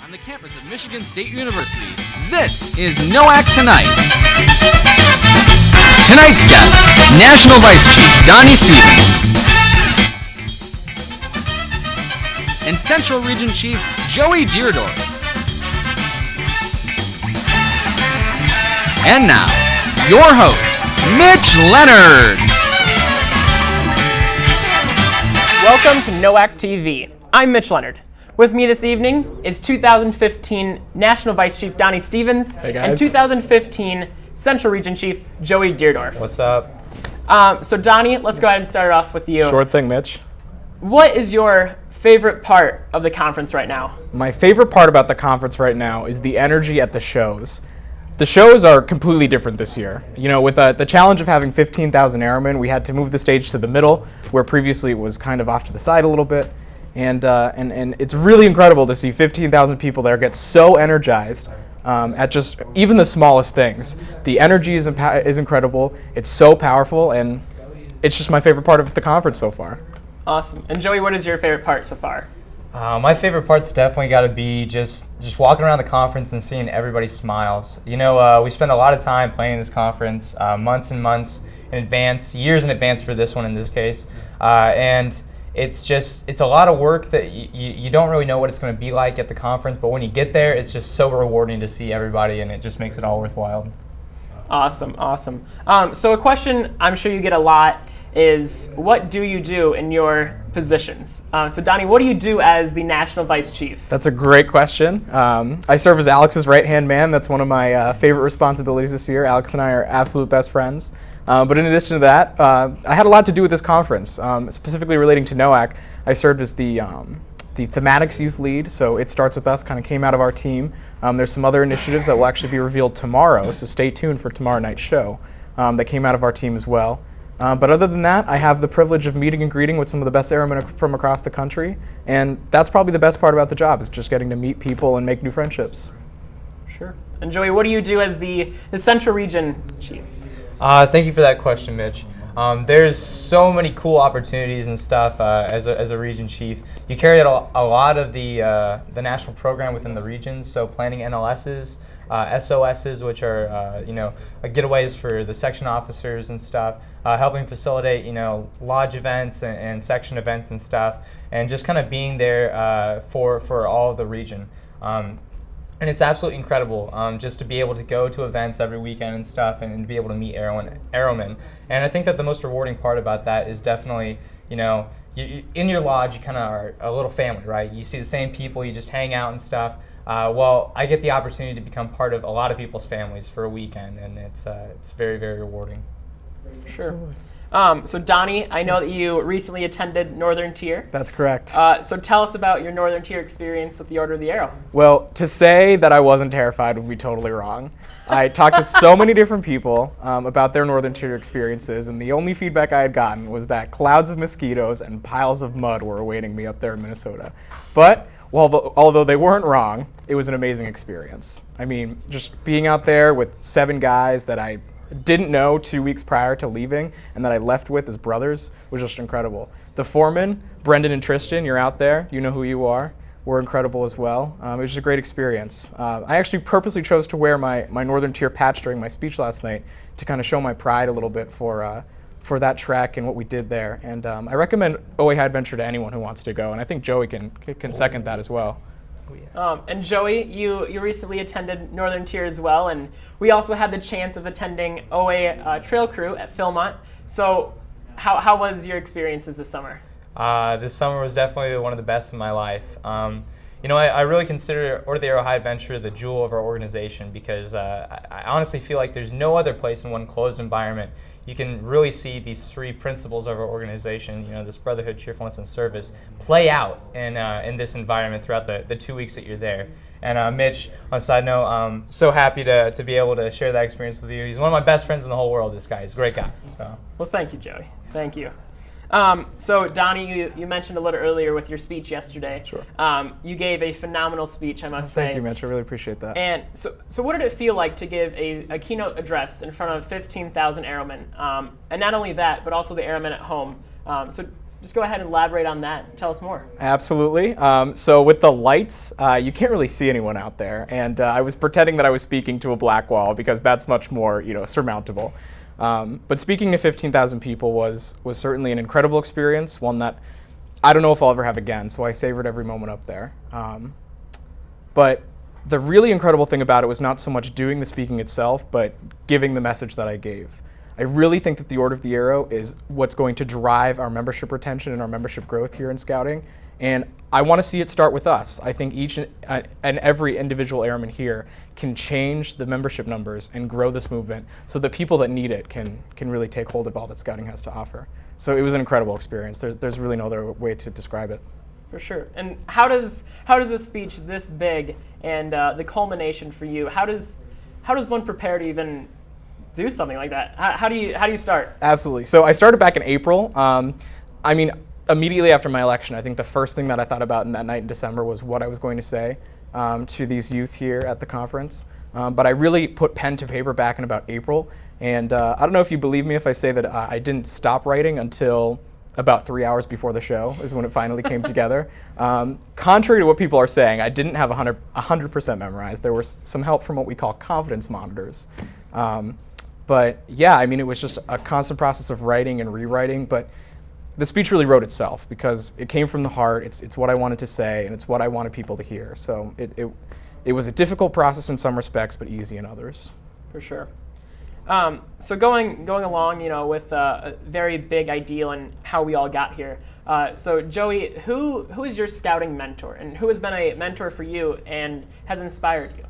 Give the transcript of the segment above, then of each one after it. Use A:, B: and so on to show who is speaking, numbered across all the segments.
A: on the campus of Michigan State University. This is NOAC Tonight. Tonight's guest, National Vice Chief Donnie Stevens, and Central Region Chief Joey Dierdorf. And now, your host, Mitch Leonard.
B: Welcome to NOAC TV. I'm Mitch Leonard. With me this evening is 2015 National Vice Chief Donnie Stevens and 2015 Central Region Chief Joey Dierdorf.
C: What's up?
B: So Donnie, let's go ahead and start off with you.
D: Short thing, Mitch.
B: What is your favorite part of the conference right now?
D: My favorite part about the conference right now is the energy at the shows. The shows are completely different this year. You know, with the challenge of having 15,000 airmen, we had to move the stage to the middle, where previously it was kind of off to the side a little bit. And it's really incredible to see 15,000 people there get so energized at just even the smallest things. The energy is incredible. It's so powerful, and it's just my favorite part of the conference so far.
B: Awesome. And Joey, what is your favorite part so far?
C: My favorite part's definitely got to be just walking around the conference and seeing everybody's smiles. You know, we spend a lot of time planning this conference, months and months in advance, years in advance for this one in this case, and it's a lot of work that you don't really know what it's going to be like at the conference, but when you get there, it's just so rewarding to see everybody, and it just makes it all worthwhile.
B: Awesome. So a question I'm sure you get a lot is, what do you do in your positions? So Donnie, what do you do as the National Vice Chief?
D: That's a great question. I serve as Alex's right-hand man. That's one of my favorite responsibilities this year. Alex and I are absolute best friends. But in addition to that, I had a lot to do with this conference, specifically relating to NOAC. I served as the thematics youth lead, so It Starts With Us kind of came out of our team. There's some other initiatives that will actually be revealed tomorrow, so stay tuned for tomorrow night's show that came out of our team as well. But other than that, I have the privilege of meeting and greeting with some of the best airmen from across the country, and that's probably the best part about the job, is just getting to meet people and make new friendships.
B: Sure. And Joey, what do you do as the Central Region Chief?
C: Thank you for that question, Mitch. There's so many cool opportunities and stuff as a region chief. You carry out a lot of the national program within the regions, so planning NLSs, SOSs, which are getaways for the section officers and stuff, helping facilitate lodge events and section events and stuff, and just kind of being there for all of the region. And it's absolutely incredible just to be able to go to events every weekend and stuff, and to be able to meet airmen. And I think that the most rewarding part about that is definitely, in your lodge, you kind of are a little family, right? You see the same people, you just hang out and stuff. Well, I get the opportunity to become part of a lot of people's families for a weekend, and it's very, very rewarding.
B: Sure. So Donnie, I know that you recently attended Northern Tier.
D: That's correct.
B: So tell us about your Northern Tier experience with the Order of the Arrow.
D: Well, to say that I wasn't terrified would be totally wrong. I talked to so many different people about their Northern Tier experiences, and the only feedback I had gotten was that clouds of mosquitoes and piles of mud were awaiting me up there in Minnesota. But although they weren't wrong, it was an amazing experience. I mean, just being out there with 7 guys that I didn't know 2 weeks prior to leaving, and that I left with as brothers, was just incredible. The foremen, Brendan and Tristan, you're out there, you know who you are, were incredible as well. It was just a great experience. I actually purposely chose to wear my Northern Tier patch during my speech last night to kind of show my pride a little bit for that trek and what we did there. And I recommend OA High Adventure to anyone who wants to go, and I think Joey can second that as well.
B: And Joey, you recently attended Northern Tier as well, and we also had the chance of attending OA Trail Crew at Philmont. So how was your experiences this summer?
C: This summer was definitely one of the best in my life. I really consider Order of the Arrow High Adventure the jewel of our organization, because I honestly feel like there's no other place in one closed environment you can really see these 3 principles of our organization, this brotherhood, cheerfulness, and service, play out in this environment throughout the 2 weeks that you're there. And Mitch, on a side note, I'm so happy to be able to share that experience with you. He's one of my best friends in the whole world, this guy. He's a great guy. So.
B: Well, thank you, Joey. Thank you. So Donnie, you mentioned a little earlier with your speech yesterday.
D: Sure.
B: You gave a phenomenal speech, I must say.
D: Thank you, Mitch. I really appreciate that.
B: And so what did it feel like to give a keynote address in front of 15,000 airmen? And not only that, but also the airmen at home. So just go ahead and elaborate on that. Tell us more.
D: Absolutely. So with the lights, you can't really see anyone out there, and I was pretending that I was speaking to a black wall because that's much more, surmountable. But speaking to 15,000 people was certainly an incredible experience, one that I don't know if I'll ever have again, so I savored every moment up there. But the really incredible thing about it was not so much doing the speaking itself, but giving the message that I gave. I really think that the Order of the Arrow is what's going to drive our membership retention and our membership growth here in Scouting. And I want to see it start with us. I think each and every individual airman here can change the membership numbers and grow this movement so that people that need it can really take hold of all that Scouting has to offer. So it was an incredible experience. There's really no other way to describe it.
B: For sure. And how does a speech this big and the culmination for you, how does one prepare to even do something like that? How do you start?
D: Absolutely. So I started back in April. Immediately after my election, I think the first thing that I thought about in that night in December was what I was going to say to these youth here at the conference. But I really put pen to paper back in about April. And I don't know if you believe me if I say that I didn't stop writing until about 3 hours before the show is when it finally came together. Contrary to what people are saying, I didn't have 100% memorized. There was some help from what we call confidence monitors. But yeah, it was just a constant process of writing and rewriting. But the speech really wrote itself because it came from the heart. It's what I wanted to say, and it's what I wanted people to hear. So it was a difficult process in some respects, but easy in others.
B: For sure. So going along, with a very big ideal and how we all got here. So Joey, who is your Scouting mentor, and who has been a mentor for you and has inspired you?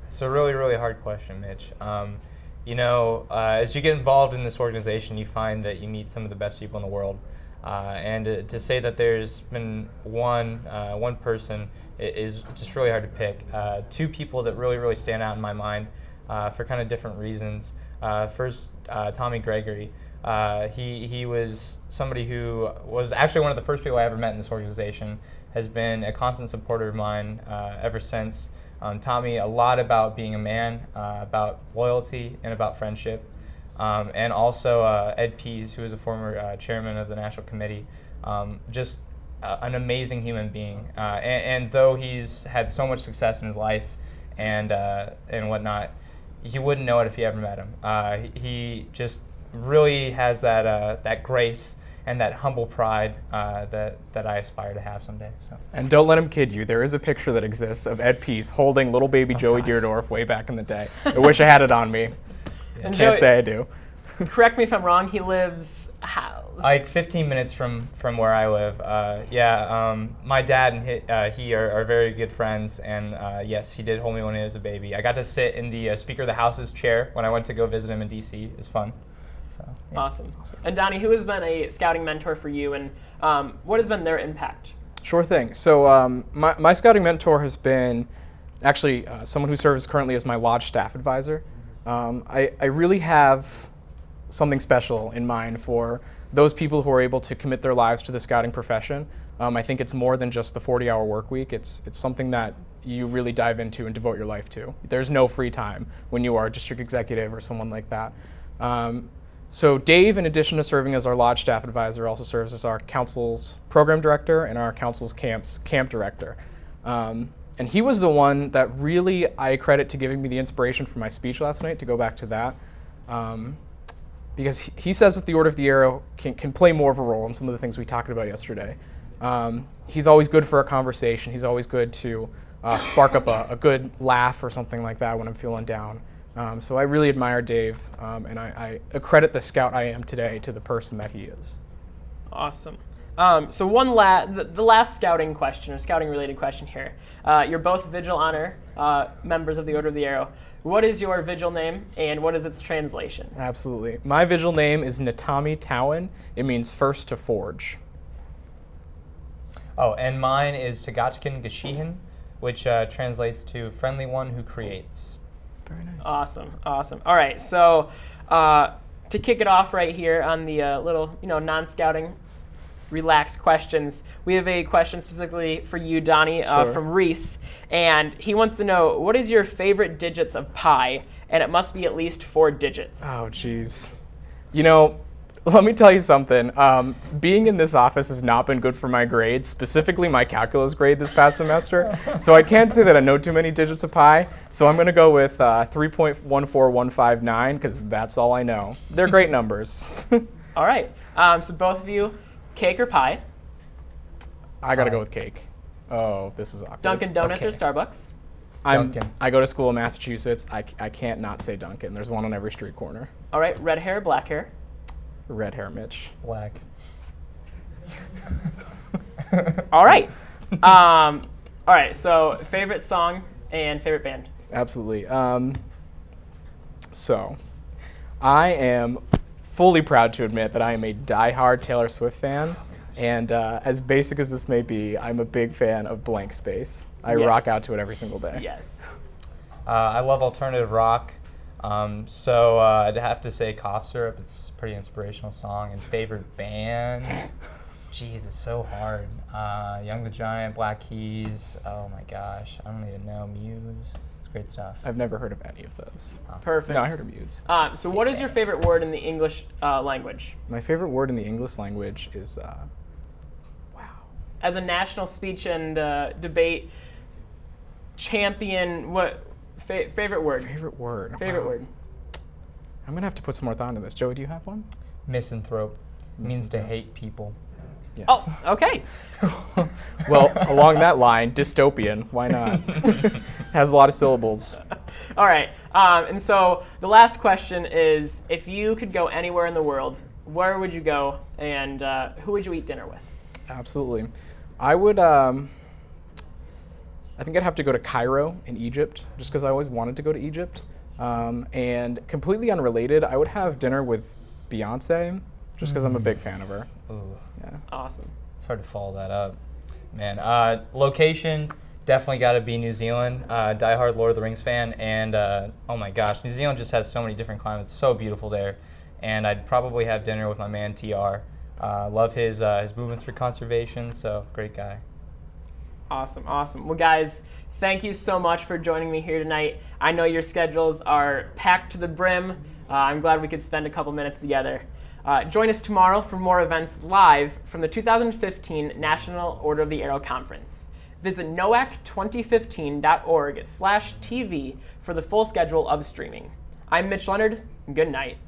C: It's a really, really hard question, Mitch. As you get involved in this organization, you find that you meet some of the best people in the world. And to say that there's been one person is just really hard to pick. Two people that really, really stand out in my mind for kind of different reasons. First, Tommy Gregory. He was somebody who was actually one of the first people I ever met in this organization, has been a constant supporter of mine ever since. Taught me a lot about being a man, about loyalty, and about friendship. And also Ed Pease, who is a former chairman of the National Committee, just an amazing human being. And though he's had so much success in his life and whatnot, you wouldn't know it if you ever met him. He just really has that grace and that humble pride that I aspire to have someday. So.
D: And don't let him kid you. There is a picture that exists of Ed Pease holding little baby Joey Dierdorf way back in the day. I wish I had it on me.
B: And
D: Can't say I do.
B: Correct me if I'm wrong. He lives how?
C: Like 15 minutes from where I live. My dad and he are very good friends, and yes, he did hold me when he was a baby. I got to sit in the Speaker of the House's chair when I went to go visit him in D.C. It was fun. So, yeah.
B: Awesome. And Donnie, who has been a Scouting mentor for you, and what has been their impact?
D: Sure thing. So my Scouting mentor has been actually someone who serves currently as my lodge staff advisor. I really have something special in mind for those people who are able to commit their lives to the Scouting profession. I think it's more than just the 40-hour work week. It's something that you really dive into and devote your life to. There's no free time when you are a district executive or someone like that. So Dave, in addition to serving as our lodge staff advisor, also serves as our council's program director and our council's camp director. And he was the one that really I credit to giving me the inspiration for my speech last night, to go back to that. Because he says that the Order of the Arrow can play more of a role in some of the things we talked about yesterday. He's always good for a conversation. He's always good to spark up a good laugh or something like that when I'm feeling down. So I really admire Dave, and I accredit the scout I am today to the person that he is.
B: Awesome. So the last Scouting question, or Scouting-related question here. You're both Vigil Honor members of the Order of the Arrow. What is your Vigil name, and what is its translation?
D: Absolutely. My Vigil name is Natami Towan. It means first to forge.
C: Oh, and mine is Tagachkin Geschihen, which translates to friendly one who creates.
D: Very nice.
B: Awesome. All right, so to kick it off right here on the little, non-Scouting relaxed questions, we have a question specifically for you, Donnie,
D: Sure.
B: from Reese, and he wants to know, what is your favorite digits of pi? And it must be at least 4 digits.
D: Oh, geez. Let me tell you something. Being in this office has not been good for my grades, specifically my calculus grade this past semester. So I can't say that I know too many digits of pi. So I'm going to go with 3.14159 because that's all I know. They're great numbers.
B: All right. So both of you, cake or pie?
D: I got to go with cake. Oh, this is awkward.
B: Dunkin' Donuts
C: Okay.
B: or Starbucks?
C: Dunkin'.
D: I go to school in Massachusetts. I can't not say Dunkin'. There's one on every street corner.
B: All right. Red hair, black hair?
D: Red hair, Mitch.
C: Black.
B: All right. All right. So favorite song and favorite band?
D: Absolutely. So, I am fully proud to admit that I am a diehard Taylor Swift fan. And as basic as this may be, I'm a big fan of Blank Space. I
B: Yes.
D: rock out to it every single day.
B: Yes.
C: I love alternative rock. So I'd have to say Cough Syrup. It's a pretty inspirational song. And favorite band? Jeez, it's so hard. Young the Giant, Black Keys. Oh my gosh, I don't even know. Muse. It's great stuff.
D: I've never heard of any of those.
B: Perfect.
D: No, I heard of Muse.
B: So what is your favorite word in the English language?
D: My favorite word in the English language is, wow.
B: As a national speech and debate champion, what favorite word?
D: Favorite word.
B: Favorite
D: Wow.
B: word.
D: I'm going to have to put some more thought into this. Joey, do you have one?
C: Misanthrope. Means to
D: Misanthrope.
C: hate people.
D: Yeah.
B: Oh, okay.
D: Well, along that line, dystopian. Why not? Has a lot of syllables.
B: All right. And so the last question is, if you could go anywhere in the world, where would you go, and who would you eat dinner with?
D: Absolutely. I would, I think I'd have to go to Cairo in Egypt, just because I always wanted to go to Egypt. And completely unrelated, I would have dinner with Beyonce, just because I'm a big fan of her.
C: Ooh,
D: Yeah.
B: Awesome.
C: it's hard to follow that up. Man, location, definitely got to be New Zealand. Diehard Lord of the Rings fan. And oh my gosh, New Zealand just has so many different climates. It's so beautiful there. And I'd probably have dinner with my man TR. Love his movements for conservation, so great guy.
B: Awesome, awesome. Well, guys, thank you so much for joining me here tonight. I know your schedules are packed to the brim. I'm glad we could spend a couple minutes together. Join us tomorrow for more events live from the 2015 National Order of the Arrow Conference. Visit noac2015.org/TV for the full schedule of streaming. I'm Mitch Leonard. Good night.